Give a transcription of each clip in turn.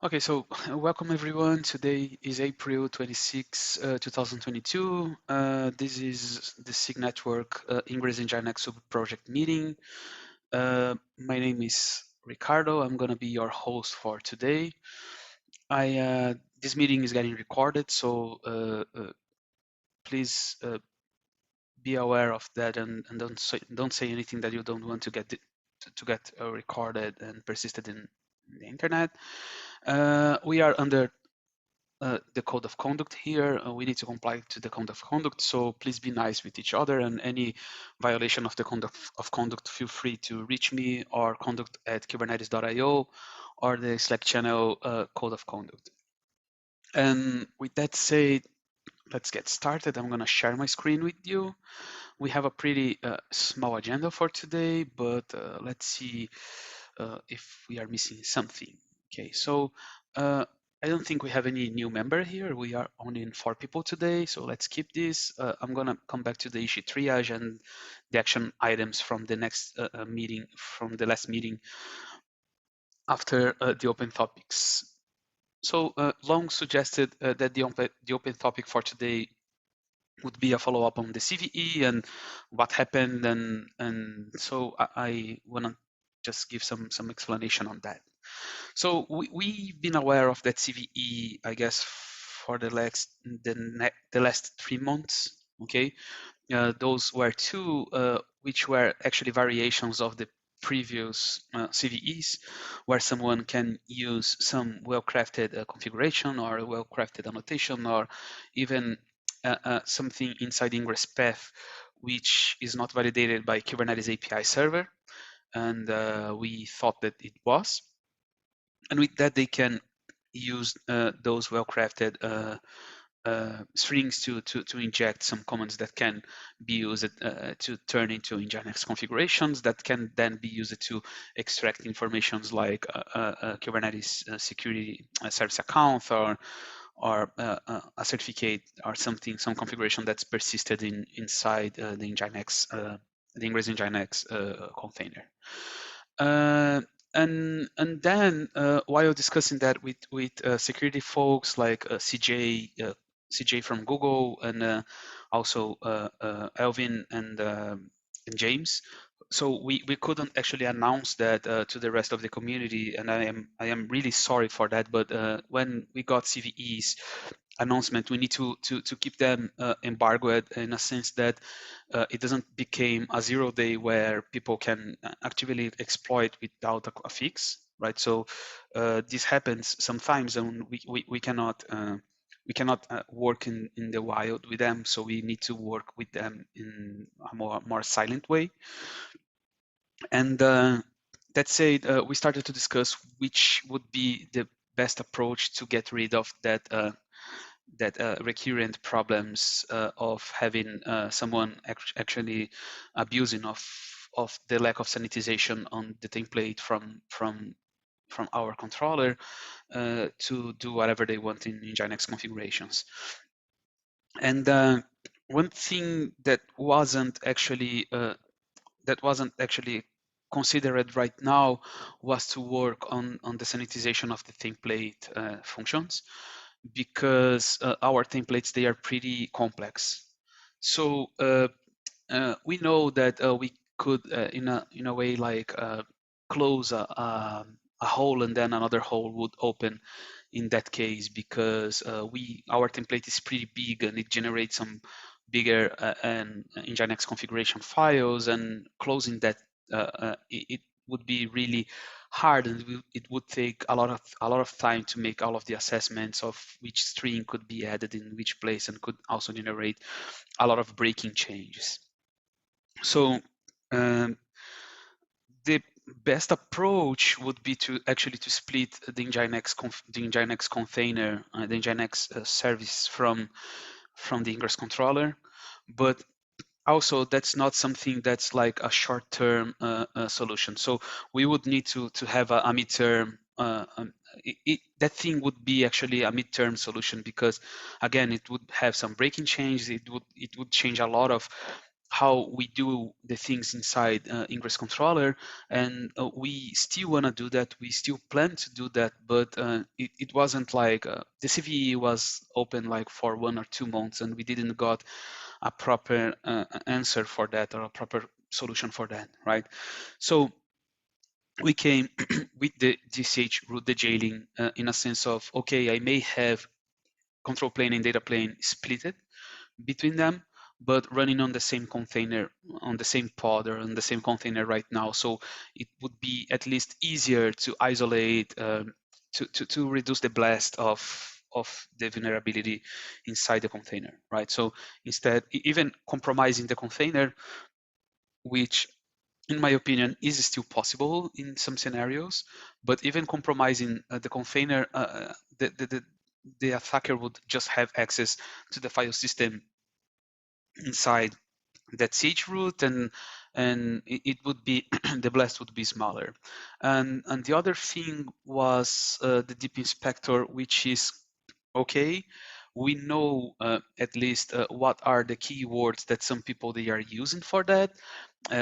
Okay, so welcome everyone. Today is April 26, 2022. This is the SIG-Network Ingress NGINX sub-project meeting. My name is Ricardo. I'm going to be your host for today. This meeting is getting recorded, so please be aware of that and don't say anything that you don't want to get recorded and persisted in the internet. We are under the code of conduct here. We need to comply to the code of conduct, so please be nice with each other, and any violation of the code of conduct, feel free to reach me or conduct@kubernetes.io or the Slack channel code of conduct. And with that said, let's get started. I'm going to share my screen with you. We have a pretty small agenda for today, but let's see if we are missing something. Okay, so I don't think we have any new member here. We are only 4 people today, so let's keep this. I'm gonna come back to the issue triage and the action items from the next meeting, from the last meeting after the open topics. So Long suggested that the open topic for today would be a follow-up on the CVE and what happened, and so I want to just give some explanation on that. So we've been aware of that CVE, I guess, for the last 3 months. Okay, those were two which were actually variations of the previous CVEs, where someone can use some well-crafted configuration or a well-crafted annotation, or even something inside Ingress path which is not validated by Kubernetes API server, and we thought that it was. And with that, they can use those well-crafted strings to inject some commands that can be used to turn into NGINX configurations that can then be used to extract informations like Kubernetes security service account or a certificate or something, some configuration that's persisted inside the NGINX, the Ingress NGINX container. And then while discussing that with security folks like CJ from Google and also Elvin and James, so we couldn't actually announce that to the rest of the community, and I am really sorry for that. But when we got CVE's announcement, we need to keep them embargoed in a sense that it doesn't become a 0-day where people can actively exploit without a fix, right? So this happens sometimes, and we cannot work in the wild with them, so we need to work with them in a more silent way. And that said, we started to discuss which would be the best approach to get rid of that recurrent problems of having someone actually abusing of the lack of sanitization on the template from our controller to do whatever they want in NGINX configurations. And one thing that wasn't actually considered right now was to work on the sanitization of the template functions, because our templates, they are pretty complex. So we know that we could in a way like close a hole and then another hole would open in that case, because our template is pretty big and it generates some bigger and NGINX configuration files, and closing that it would be really hard, and it would take a lot of time to make all of the assessments of which string could be added in which place, and could also generate a lot of breaking changes. So the best approach would be to actually to split the NGINX container, the NGINX service from the Ingress controller, but also that's not something that's like a short-term solution. So we would need to have a midterm. That thing would be actually a midterm solution, because again, it would have some breaking changes. It would change a lot of how we do the things inside Ingress controller, and we still want to do that. We still plan to do that, but it wasn't like the CVE was open like for 1 or 2 months, and we didn't got a proper answer for that or a proper solution for that, right? So we came with the GCH root dejailing in a sense of, okay, I may have control plane and data plane splitted between them, but running on the same container, on the same pod or on the same container right now. So it would be at least easier to isolate, to reduce the blast of the vulnerability inside the container, right? So instead, even compromising the container, which in my opinion is still possible in some scenarios, but even compromising the container, the attacker would just have access to the file system inside that siege root, and it would be the blast would be smaller. And the other thing was the deep inspector, which is okay. We know at least what are the keywords that some people they are using for that.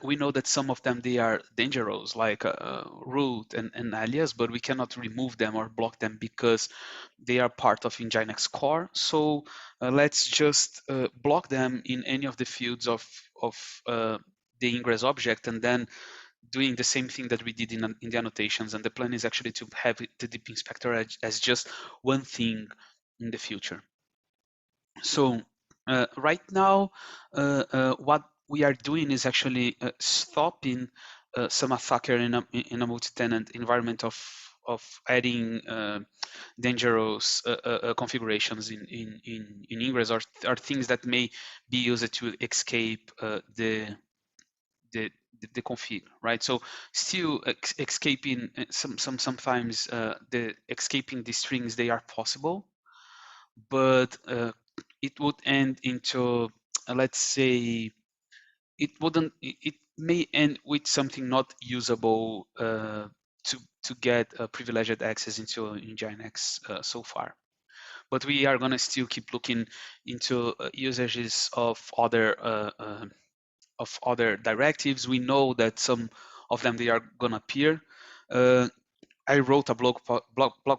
We know that some of them they are dangerous, like root and alias, but we cannot remove them or block them because they are part of NGINX core. So let's just block them in any of the fields of the ingress object, and then doing the same thing that we did in the annotations. And the plan is actually to have the deep inspector as just one thing in the future. So right now, what we are doing is actually stopping some attacker in a multi-tenant environment of adding dangerous configurations in Ingress, or things that may be used to escape the config, right? So still escaping sometimes the escaping the strings, they are possible, but it would end into let's say it may end with something not usable to get privileged access into NGINX so far. But we are going to still keep looking into usages of other directives. We know that some of them they are going to appear. I wrote a blog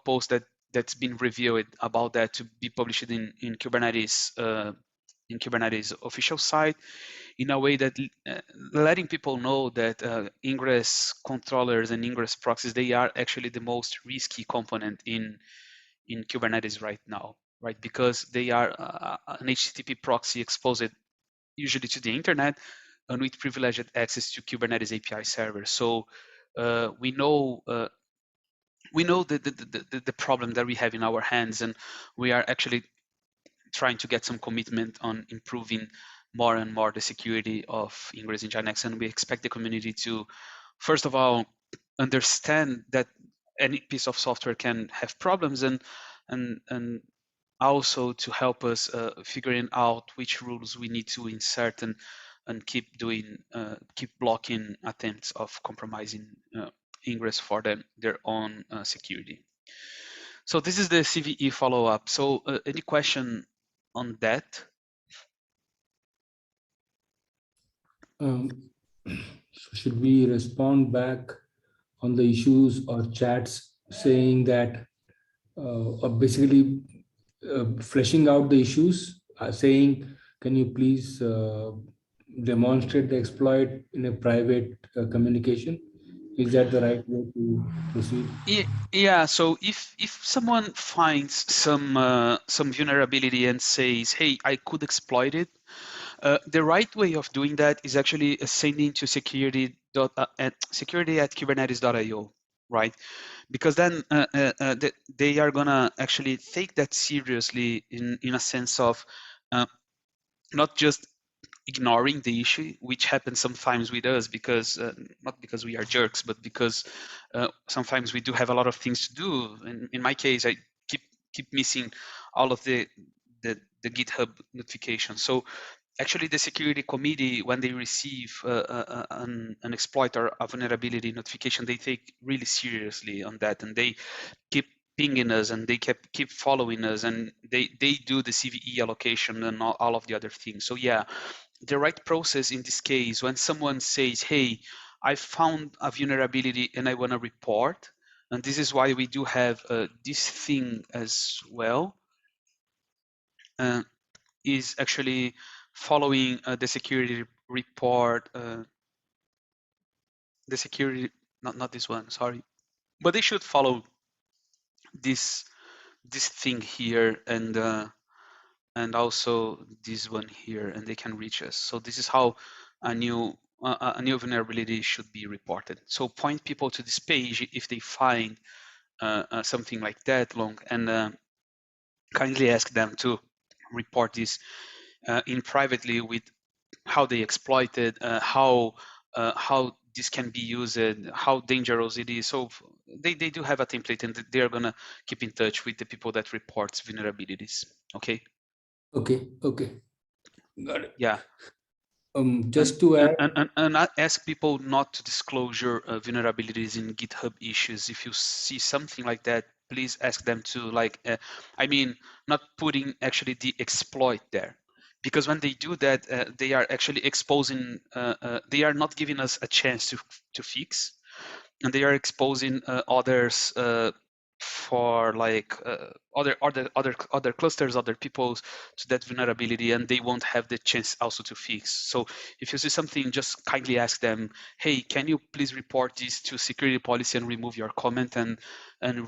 post that's been reviewed about that to be published in Kubernetes official site, in a way that letting people know that Ingress controllers and Ingress proxies, they are actually the most risky component in Kubernetes right now, right? Because they are an HTTP proxy exposed usually to the internet and with privileged access to Kubernetes API servers. So we know the problem that we have in our hands, and we are actually trying to get some commitment on improving more and more the security of Ingress NGINX, and we expect the community to, first of all, understand that any piece of software can have problems, and also to help us figuring out which rules we need to insert and keep blocking attempts of compromising Ingress for their own security. So this is the CVE follow-up. So any question on that? So should we respond back on the issues or chats saying that, or basically fleshing out the issues, saying, can you please demonstrate the exploit in a private communication? Is that the right way to proceed? Yeah. So if someone finds some vulnerability and says, "Hey, I could exploit it," the right way of doing that is actually sending to security at kubernetes.io, right? Because then they are gonna actually take that seriously in a sense of not just ignoring the issue, which happens sometimes with us because not because we are jerks, but because sometimes we do have a lot of things to do. In my case, I keep missing all of the GitHub notifications. So actually, the security committee, when they receive an exploit or a vulnerability notification, they take really seriously on that, and they keep pinging us, and they keep following us, and they do the CVE allocation and all of the other things. So yeah, the right process in this case, when someone says, hey, I found a vulnerability and I want to report, and this is why we do have this thing as well, uh, is actually following the security report, the security, not this one, sorry, but they should follow this thing here, and also this one here, and they can reach us. So this is how a new vulnerability should be reported. So point people to this page if they find something like that long, and kindly ask them to report this in privately with how they exploited, how this can be used, how dangerous it is. So they do have a template, and they are gonna keep in touch with the people that reports vulnerabilities. Okay. Okay, got it. Yeah. And Just to and, add, and I ask people not to disclose vulnerabilities in GitHub issues. If you see something like that, please ask them to I mean, not putting actually the exploit there, because when they do that, they are actually exposing. They are not giving us a chance to fix, and they are exposing others for other clusters, other people to that vulnerability, and they won't have the chance also to fix. So if you see something, just kindly ask them, hey, can you please report this to security policy and remove your comment, and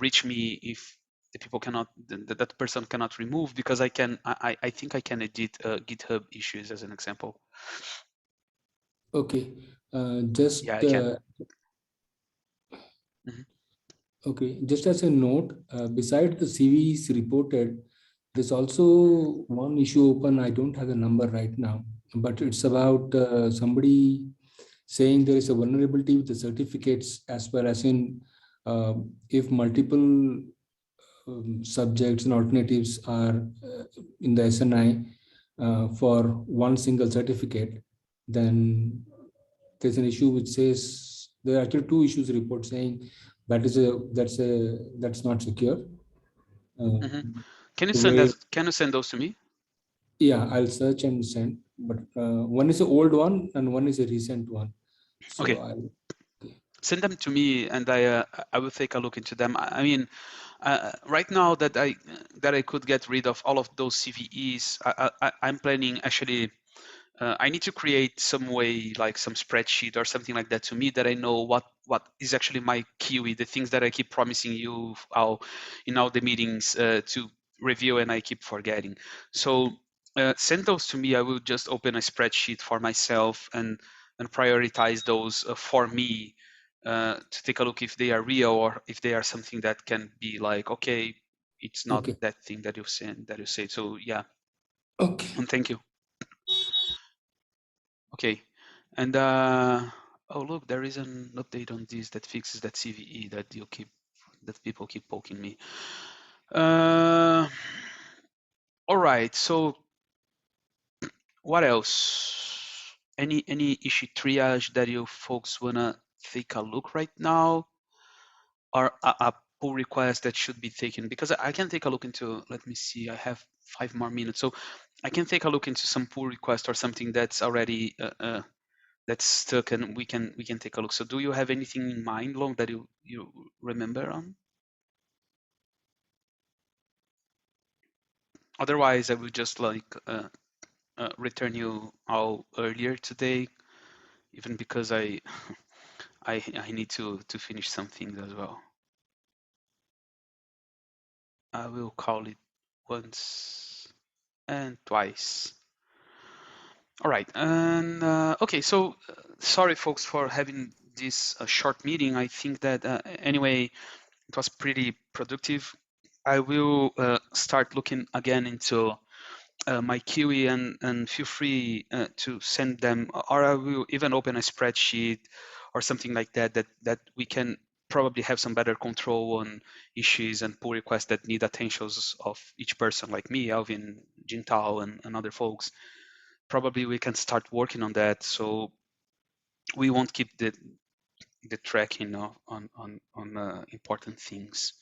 reach me if the people cannot, that person cannot remove, because I think I can edit GitHub issues as an example. okay, Yeah, just I can. Mhm. okay, just as a note, beside the CVs reported, there's also one issue open. I don't have the number right now, but it's about somebody saying there is a vulnerability with the certificates, as well as in if multiple subjects and alternatives are in the SNI for one single certificate, then there's an issue which says there are actually two issues report saying that's not secure. Uh, Hmm. Can you the send way, us? Can you send those to me? yeah, I'll search and send, but one is an old one and one is a recent one. So Okay, I'll, okay. send them to me, and I will take a look into them. I mean, right now that I could get rid of all of those CVEs, I'm planning actually. I need to create some way, like some spreadsheet or something like that, to me, that I know what is actually my QE, the things that I keep promising you all in all the meetings to review, and I keep forgetting. So send those to me. I will just open a spreadsheet for myself and prioritize those for me, to take a look if they are real or if they are something that can be like, okay, it's not Okay. that thing that you say. So yeah, Okay. and thank you. Okay, and oh look, there is an update on this that fixes that CVE that people keep poking me. Uh, all right, so what else? Any issue triage that you folks wanna take a look right now, or a pull request that should be taken? Because I can take a look into. Let me see. I have 5 more minutes, so I can take a look into some pull request or something that's already that's stuck, and we can take a look. So do you have anything in mind, Long, that you remember on? Otherwise, I will just return you all earlier today, even because I need to finish some things as well. I will call it once and twice. All right, and okay. So sorry, folks, for having this short meeting. I think that anyway, it was pretty productive. I will start looking again into my QE, and feel free to send them, or I will even open a spreadsheet or something like that we can probably have some better control on issues and pull requests that need attentions of each person, like me, Alvin, Jintao, and other folks. Probably we can start working on that, so we won't keep the tracking on important things.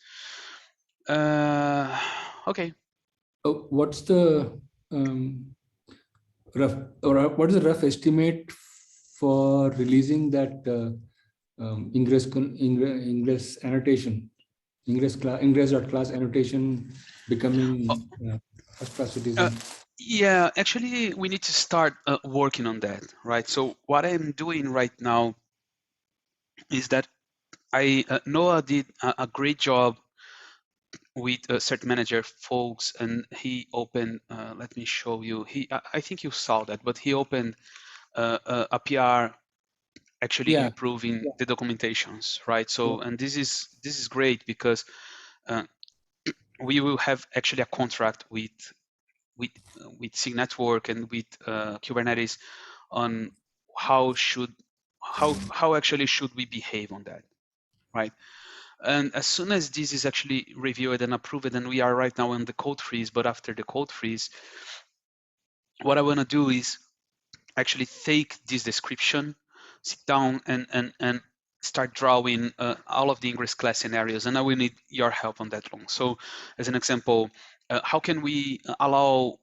Okay. What's the um, rough, or what is the rough estimate for releasing that ingress annotation, ingress.class annotation Oh, becoming first class uh, citizen? yeah, actually, we need to start working on that, right? So what I'm doing right now is that Noah did a great job with cert manager folks, and he opened. Let me show you. I think you saw that, but he opened a PR actually Yeah, improving the documentations, right? yeah. So, and this is great because uh, we will have actually a contract with with SIG-Network and with Kubernetes on how should how actually should we behave on that, right? And as soon as this is actually reviewed and approved, and we are right now in the code freeze, but after the code freeze, what I want to do is actually take this description, sit down and start drawing all of the Ingress class scenarios, and I will need your help on that one. So as an example, how can we allow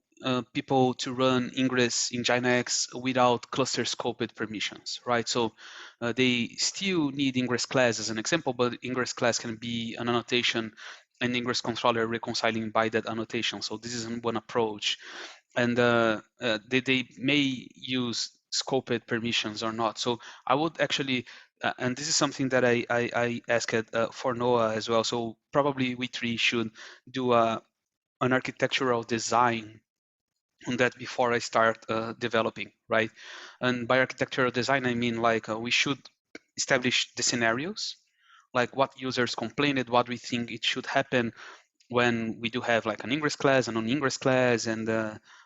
people to run Ingress in NGINX without cluster scoped permissions, right? So they still need Ingress class as an example, but Ingress class can be an annotation and Ingress controller reconciling by that annotation. So this is one approach, and they may use scoped permissions or not. So I would actually, and this is something that I asked for Noah as well. So probably we three should do an architectural design on that before I start developing, right? And by architectural design, I mean like we should establish the scenarios, like what users complained, what we think it should happen when we do have like an Ingress class and an Ingress class, and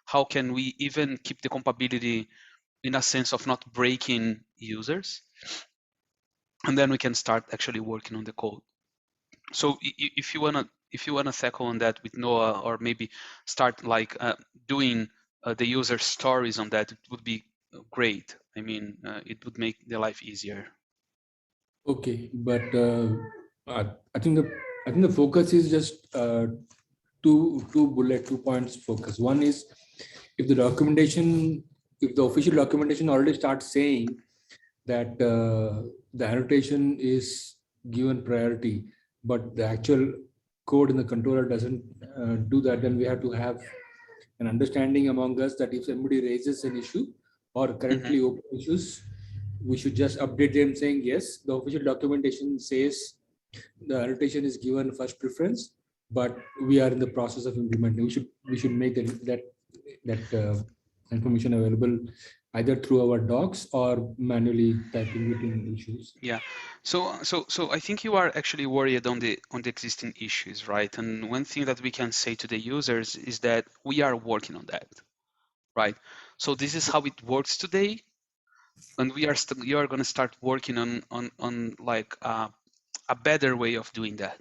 how can we even keep the compatibility in a sense of not breaking users, and then we can start actually working on the code. So if you wanna tackle on that with Noah, or maybe start like doing the user stories on that, it would be great. I mean, it would make the life easier. Okay, but I think the focus is just two bullet 2 points focus. One is if the documentation, if the official documentation already starts saying that the annotation is given priority, but the actual code in the controller doesn't do that, then we have to have an understanding among us that if somebody raises an issue or Hmm. currently open issues, we should just update them saying yes, the official documentation says the annotation is given first preference, but we are in the process of implementing. We should make that information available either through our docs or manually typing it in issues. Yeah. So I think you are actually worried on the existing issues, right? And one thing that we can say to the users is that we are working on that, right? So this is how it works today, and you are going to start working on like a better way of doing that.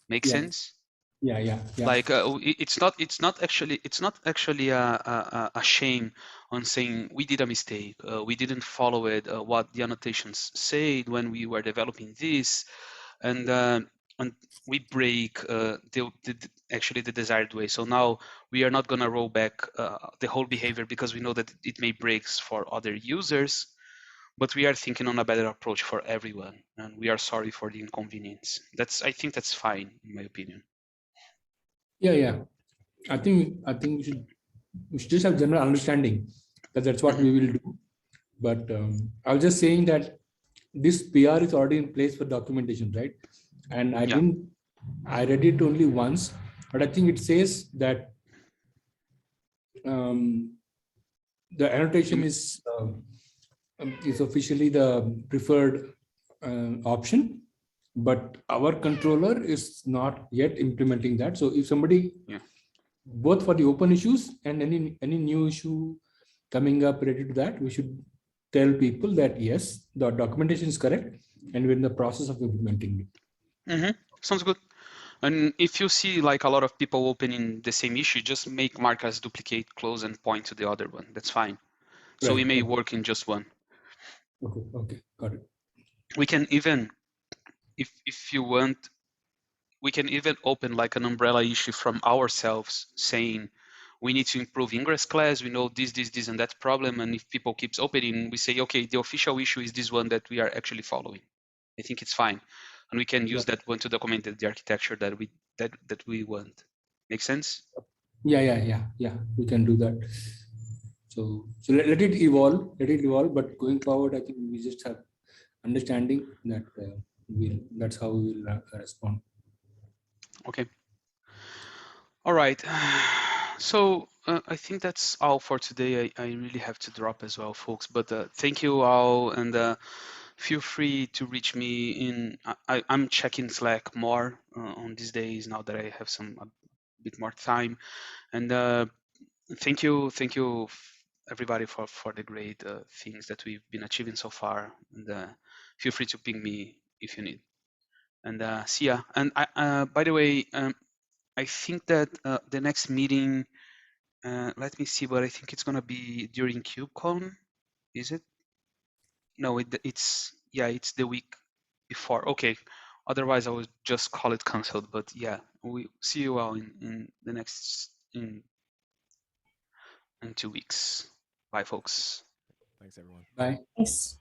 Make Yeah, sense? yeah. Like it's not actually a shame on saying we did a mistake, we didn't follow it, what the annotations said when we were developing this, and we break actually the desired way. So now we are not going to roll back the whole behavior because we know that it may breaks for other users, but we are thinking on a better approach for everyone, and we are sorry for the inconvenience. I think that's fine in my opinion. Yeah. I think we should just have general understanding that that's what Hmm. we will do. But I was just saying that this PR is already in place for documentation, right? And Yeah. I read it only once, but I think it says that um, the annotation You- is officially the preferred option, but our controller is not yet implementing that. So if somebody, yeah. both for the open issues and any new issue coming up related to that, we should tell people that yes, the documentation is correct and we're in the process of implementing it. Hmm. Sounds good. And if you see like a lot of people opening the same issue, just make mark as duplicate, close, and point to the other one. That's fine. So we Right. may Okay. work in just one. Okay. Got it. We can even, if you want, we can even open like an umbrella issue from ourselves saying we need to improve Ingress class. We know this, and that problem. And if people keeps opening, we say, okay, the official issue is this one that we are actually following. I think it's fine, and we can use Yeah. that one to document the architecture that we want. Make sense? Yeah. We can do that. So let it evolve. Let it evolve. But going forward, I think we just have understanding that that's how we will respond. Okay. All right. So I think that's all for today. I really have to drop as well, folks. But thank you all, and feel free to reach me in. I'm checking Slack more on these days now that I have a bit more time. And thank you, everybody, for the great things that we've been achieving so far. And feel free to ping me if you need. And see ya. And by the way, I think that the next meeting. Let me see, but I think it's gonna be during KubeCon. Is it? No, it's yeah, it's the week before. Okay. Otherwise, I would just call it canceled. But yeah, we see you all in the next in 2 weeks. Bye, folks. Thanks, everyone. Bye. Yes.